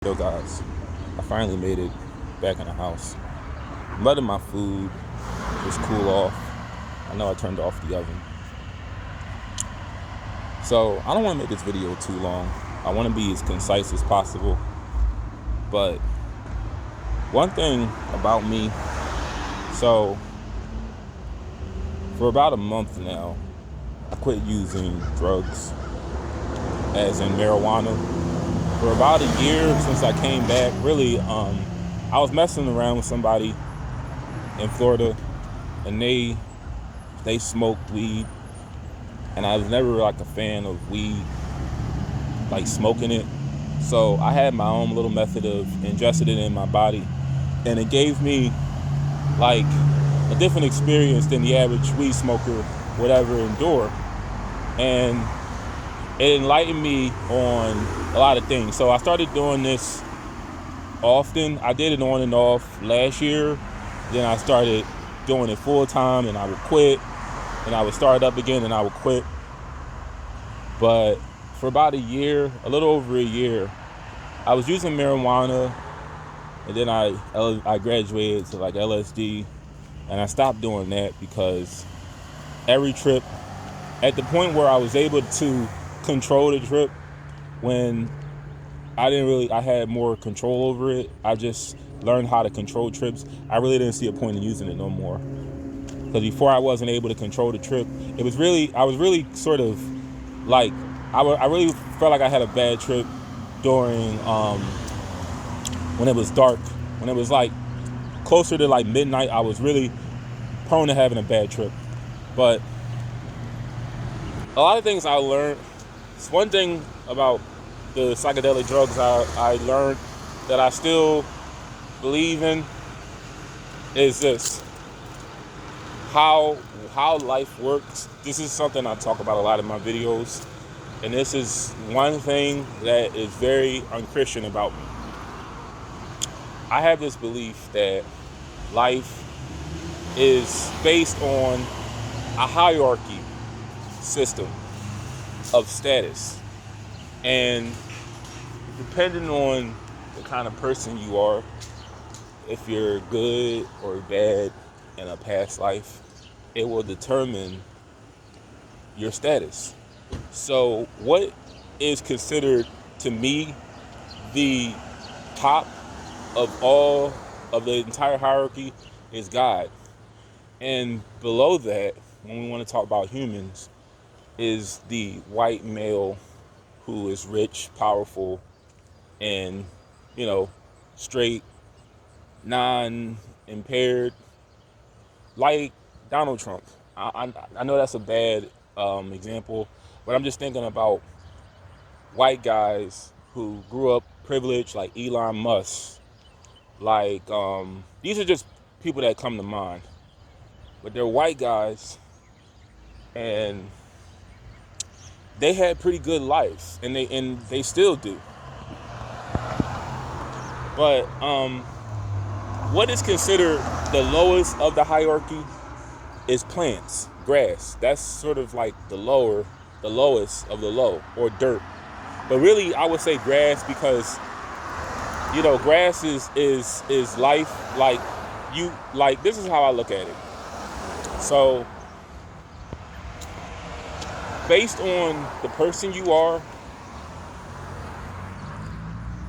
Yo guys, I finally made it back in the house. I'm letting my food just cool off. I know I turned off the oven. So I don't want to make this video too long. I want to be as concise as possible. But one thing about me, so for about a month now, I quit using drugs, as in marijuana. For about a year since I came back, really, I was messing around with somebody in Florida, and they smoked weed, and I was never like a fan of weed, like smoking it. So I had my own little method of ingesting it in my body, and it gave me like a different experience than the average weed smoker would ever endure, and it enlightened me on a lot of things. So I started doing this often. I did it on and off last year. Then I started doing it full time, and I would quit, and I would start up again, and I would quit. But for about a year, a little over a year, I was using marijuana, and then I graduated to like LSD, and I stopped doing that because every trip, at the point where I was able to control the trip, when I had more control over it, I just learned how to control trips. I really didn't see a point in using it no more. Because before I wasn't able to control the trip, I was really sort of like, I really felt like I had a bad trip during, when it was dark. When it was like closer to like midnight, I was really prone to having a bad trip. But a lot of things I learned. One thing about the psychedelic drugs I learned that I still believe in is this: how life works. This is something I talk about a lot in my videos, and this is one thing that is very unchristian about me. I have this belief that life is based on a hierarchy system of status, and depending on the kind of person you are, if you're good or bad in a past life, it will determine your status. So what is considered to me the top of all of the entire hierarchy is God, and below that, when we want to talk about humans, is the white male who is rich, powerful, and, straight, non-impaired, like Donald Trump. I know that's a bad example, but I'm just thinking about white guys who grew up privileged, like Elon Musk. Like, these are just people that come to mind. But they're white guys, and they had pretty good lives, and they still do. But what is considered the lowest of the hierarchy is plants, grass. That's sort of like the lowest of the low, or dirt. But really, I would say grass, because grass is life. Like this is how I look at it. So, based on the person you are,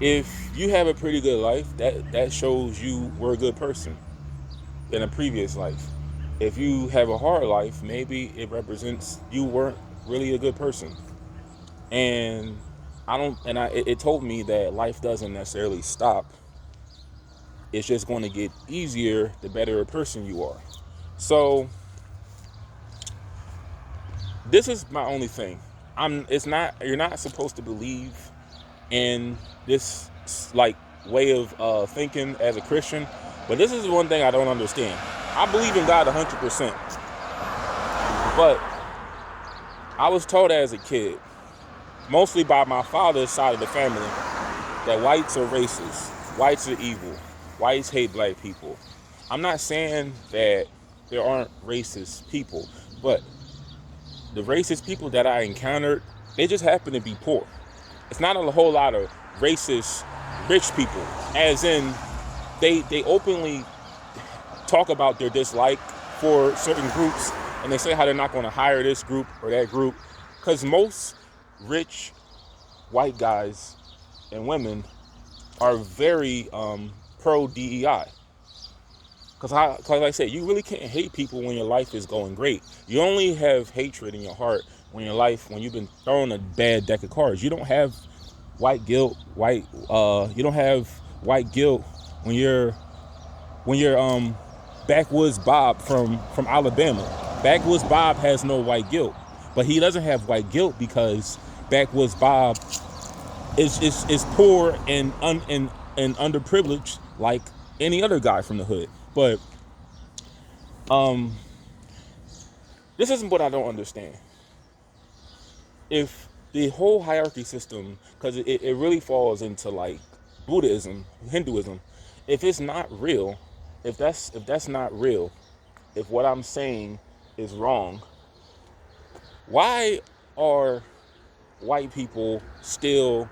if you have a pretty good life, that shows you were a good person in a previous life. If you have a hard life, maybe it represents you weren't really a good person. And it told me that life doesn't necessarily stop. It's just going to get easier the better a person you are. So this is my only thing. You're not supposed to believe in this like way of thinking as a Christian, but this is one thing I don't understand. I believe in God 100%, but I was told as a kid, mostly by my father's side of the family, that whites are racist, whites are evil, whites hate black people. I'm not saying that there aren't racist people, but the racist people that I encountered, they just happen to be poor. It's not a whole lot of racist rich people, as in they openly talk about their dislike for certain groups, and they say how they're not going to hire this group or that group, because most rich white guys and women are very pro DEI. Because like I said, you really can't hate people when your life is going great. You only have hatred in your heart when you've been thrown a bad deck of cards. You don't have white guilt, you don't have white guilt when you're Backwoods Bob from Alabama. Backwoods Bob has no white guilt, but he doesn't have white guilt because Backwoods Bob is poor and underprivileged like any other guy from the hood. But this isn't what I don't understand. If the whole hierarchy system, because it really falls into like Buddhism, Hinduism, if it's not real, if that's not real, if what I'm saying is wrong, why are white people still,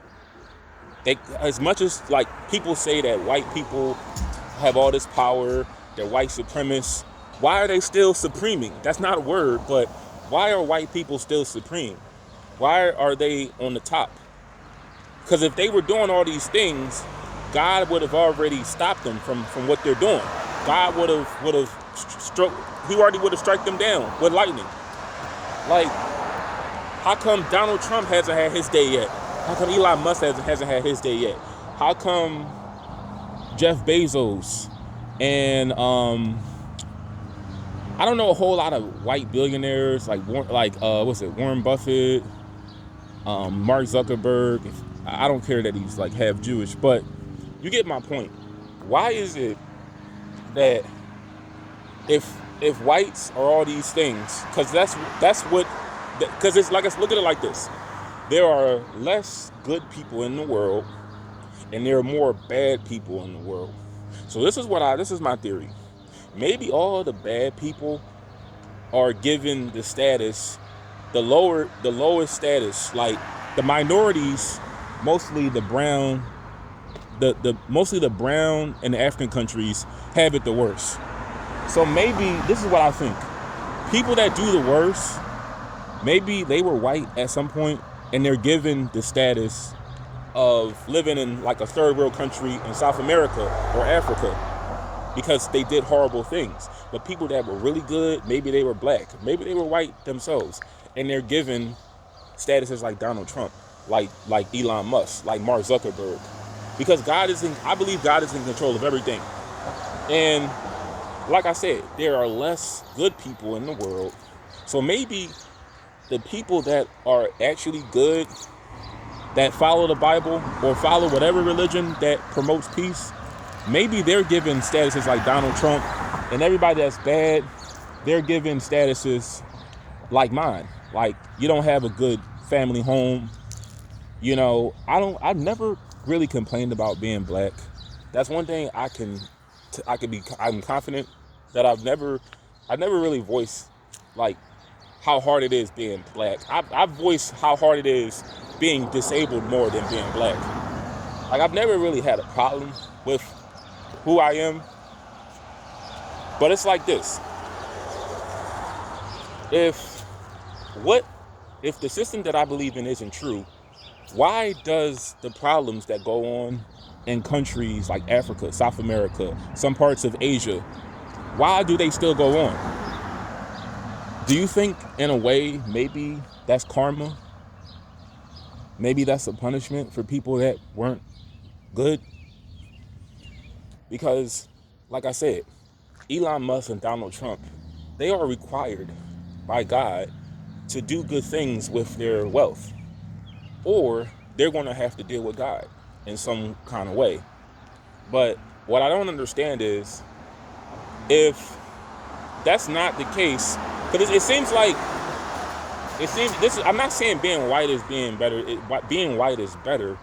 as much as like people say that white people have all this power, they're white supremacists, why are they still supreming? That's not a word, but why are white people still supreme? Why are they on the top? Because if they were doing all these things, God would have already stopped them from what they're doing. God would have struck, he already would have struck them down with lightning. Like, how come Donald Trump hasn't had his day yet? How come Elon Musk hasn't had his day yet? How come Jeff Bezos and I don't know a whole lot of white billionaires like Warren Buffett, Mark Zuckerberg. I don't care that he's like half Jewish, but you get my point. Why is it that if whites are all these things, because it's like, let's look at it like this: there are less good people in the world, and there are more bad people in the world. So this is my theory. Maybe all the bad people are given the status, the lowest status, like the minorities, mostly the brown, mostly the brown and the African countries have it the worst. So maybe this is what I think. People that do the worst, maybe they were white at some point and they're given the status of living in like a third world country in South America or Africa because they did horrible things. But people that were really good, maybe they were black, maybe they were white themselves, and they're given statuses like Donald Trump, like Elon Musk, like Mark Zuckerberg, because I believe God is in control of everything. And like I said, there are less good people in the world. So maybe the people that are actually good, that follow the Bible or follow whatever religion that promotes peace, maybe they're given statuses like Donald Trump, and everybody that's bad, they're given statuses like mine. Like, you don't have a good family home. You know, I've never really complained about being black. That's one thing I'm confident that I've never really voiced like how hard it is being black. I've voiced how hard it is being disabled more than being black. Like, I've never really had a problem with who I am. But it's like this. If the system that I believe in isn't true, why does the problems that go on in countries like Africa, South America, some parts of Asia, why do they still go on? Do you think in a way maybe that's karma? Maybe that's a punishment for people that weren't good? Because, like I said, Elon Musk and Donald Trump, they are required by God to do good things with their wealth, or they're going to have to deal with God in some kind of way. But what I don't understand is, if that's not the case, because it seems I'm not saying being white is being better. Being white is better,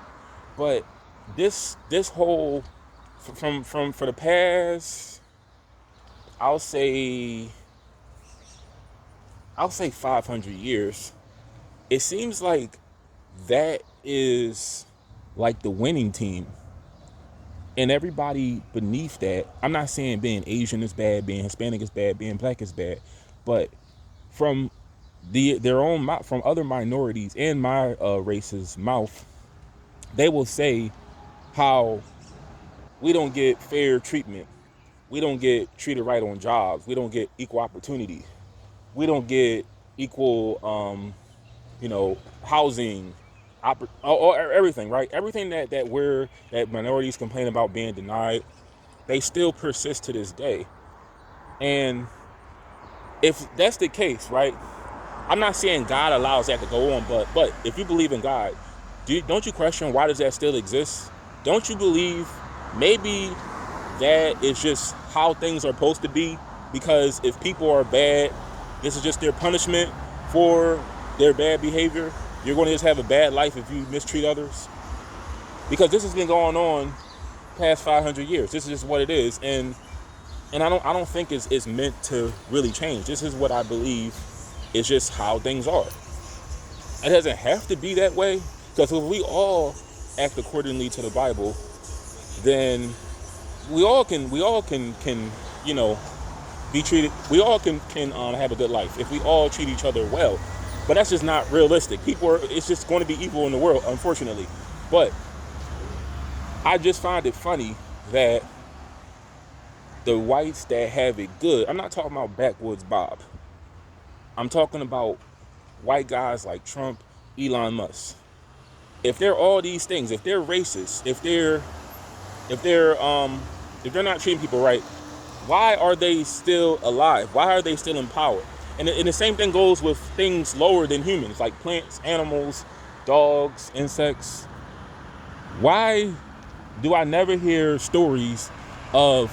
but this whole for the past, I'll say 500 years, it seems like that is like the winning team. And everybody beneath that, I'm not saying being Asian is bad, being Hispanic is bad, being black is bad, but from their own mouth, from other minorities in my race's mouth, they will say how we don't get fair treatment, we don't get treated right on jobs, we don't get equal opportunity, we don't get equal, housing, or everything, right? Everything that minorities complain about being denied, they still persist to this day. And if that's the case, right? I'm not saying God allows that to go on, but if you believe in God, don't you question why does that still exist? Don't you believe maybe that is just how things are supposed to be? Because if people are bad, this is just their punishment for their bad behavior. You're going to just have a bad life if you mistreat others. Because this has been going on past 500 years. This is just what it is, and I don't think it's meant to really change. This is what I believe. It's just how things are. It doesn't have to be that way, because if we all act accordingly to the Bible, then we all can be treated. We all can have a good life if we all treat each other well. But that's just not realistic. It's just going to be evil in the world, unfortunately. But I just find it funny that the whites that have it good, I'm not talking about backwoods Bob. I'm talking about white guys like Trump, Elon Musk. If they're all these things, if they're racist, if they're not treating people right, why are they still alive? Why are they still in power? And the same thing goes with things lower than humans, like plants, animals, dogs, insects. Why do I never hear stories of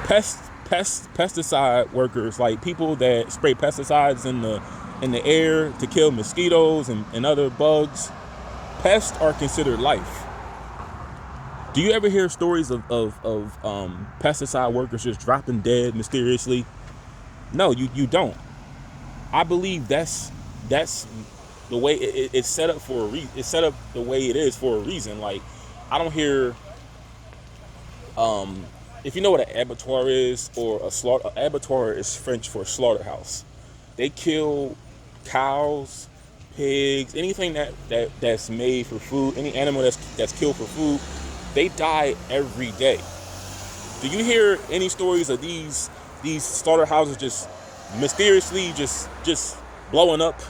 pesticide workers, like people that spray pesticides in the air to kill mosquitoes and other bugs? Pests are considered life. Do you ever hear stories of pesticide workers just dropping dead mysteriously? No, you don't. I believe that's the way it's set up for a reason. It's set up the way it is for a reason. Like, I don't hear, if you know what an abattoir is, or an abattoir is French for slaughterhouse. They kill cows, pigs, anything that's made for food, any animal that's killed for food. They die every day. Do you hear any stories of these slaughterhouses just mysteriously just blowing up?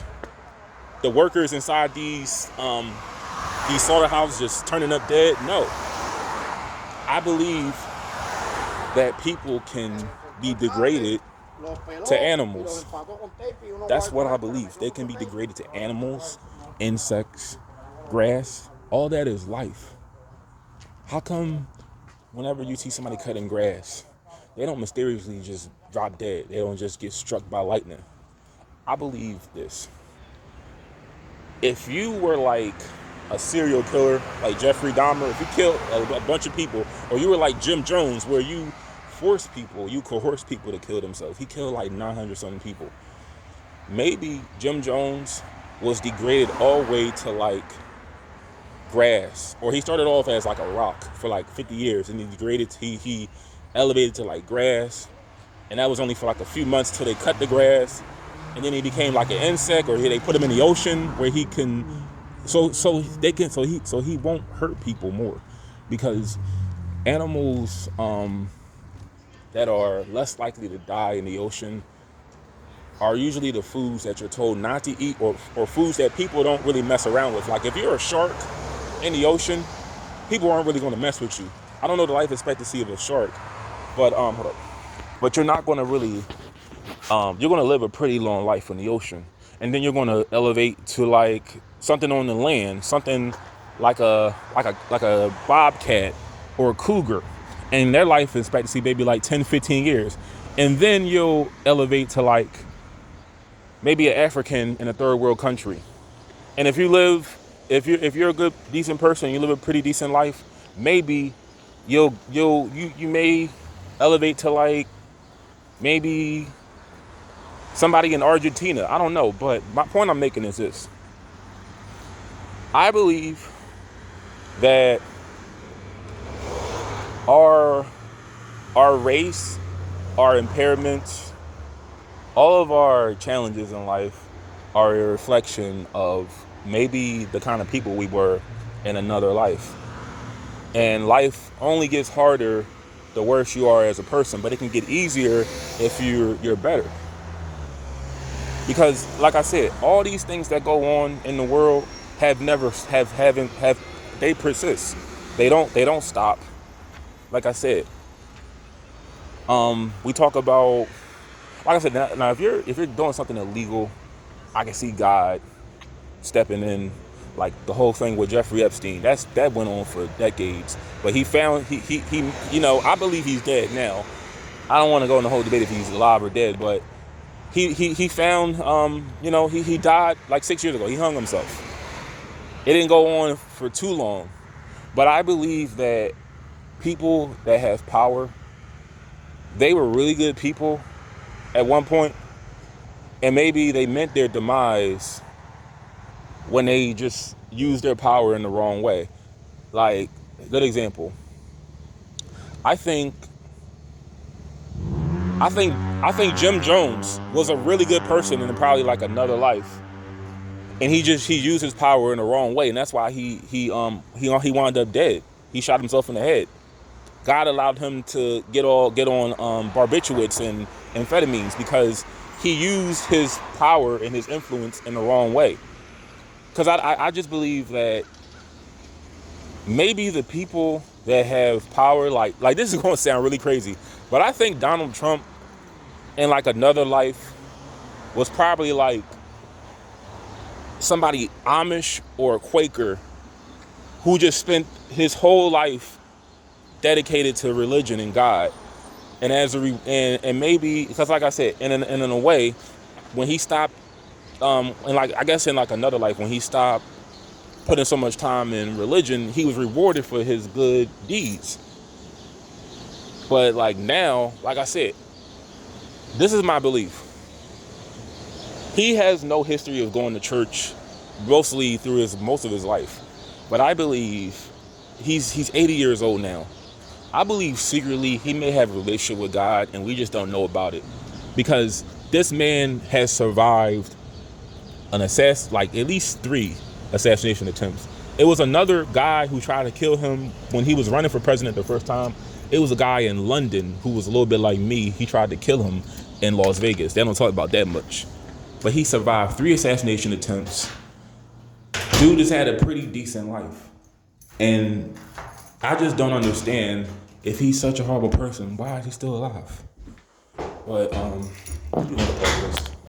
The workers inside these slaughterhouses just turning up dead? No. I believe that people can be degraded to animals. That's what I believe. They can be degraded to animals, insects, grass. All that is life. How come whenever you see somebody cutting grass, they don't mysteriously just drop dead? They don't just get struck by lightning. I believe this. If you were like a serial killer, like Jeffrey Dahmer, if you killed a bunch of people, or you were like Jim Jones, where you coerce people to kill themselves. He killed like 900 something people. Maybe Jim Jones was degraded all the way to like grass, or he started off as like a rock for like 50 years, and he elevated to like grass, and that was only for like a few months till they cut the grass, and then he became like an insect, or they put him in the ocean where he can, so he won't hurt people more, because animals that are less likely to die in the ocean are usually the foods that you're told not to eat, or foods that people don't really mess around with. Like if you're a shark in the ocean, people aren't really going to mess with you. I don't know the life expectancy of a shark, but hold up. But you're not going to really, you're going to live a pretty long life in the ocean, and then you're going to elevate to like something on the land, something like a bobcat or a cougar, and their life expectancy maybe like 10, 15 years, and then you'll elevate to like maybe an African in a third world country. And if you're a good, decent person, you live a pretty decent life, maybe you may elevate to like maybe somebody in Argentina. I don't know, but my point I'm making is this. I believe that our our race, our impairments, all of our challenges in life are a reflection of maybe the kind of people we were in another life. And life only gets harder the worse you are as a person, but it can get easier if you're better. Because like I said, all these things that go on in the world have never haven't have they persist. They don't stop. Like I said, we talk about, like I said, now if you're doing something illegal, I can see God stepping in. Like the whole thing with Jeffrey Epstein, that went on for decades. But he found he I believe he's dead now. I don't want to go in the whole debate if he's alive or dead, but he found he died like 6 years ago. He hung himself. It didn't go on for too long, but I believe that people that have power, they were really good people at one point, and maybe they meant their demise when they just used their power in the wrong way. Like, good example. I think I think I think Jim Jones was a really good person in probably like another life, and he used his power in the wrong way, and that's why he wound up dead. He shot himself in the head. God allowed him to get on barbiturates and amphetamines because he used his power and his influence in the wrong way. Because I just believe that maybe the people that have power, like this is going to sound really crazy, but I think Donald Trump in like another life was probably like somebody Amish or a Quaker who just spent his whole life dedicated to religion and God. And and maybe because, like I said, in a way, when he stopped, and like I guess in like another life, when he stopped putting so much time in religion, he was rewarded for his good deeds. But like now, like I said, this is my belief. He has no history of going to church, mostly through most of his life. But I believe he's 80 years old now. I believe secretly he may have a relationship with God and we just don't know about it. Because this man has survived like at least 3 assassination attempts. It was another guy who tried to kill him when he was running for president the first time. It was a guy in London who was a little bit like me. He tried to kill him in Las Vegas. They don't talk about that much. But he survived 3 assassination attempts. Dude has had a pretty decent life. And I just don't understand, if he's such a horrible person, why is he still alive? But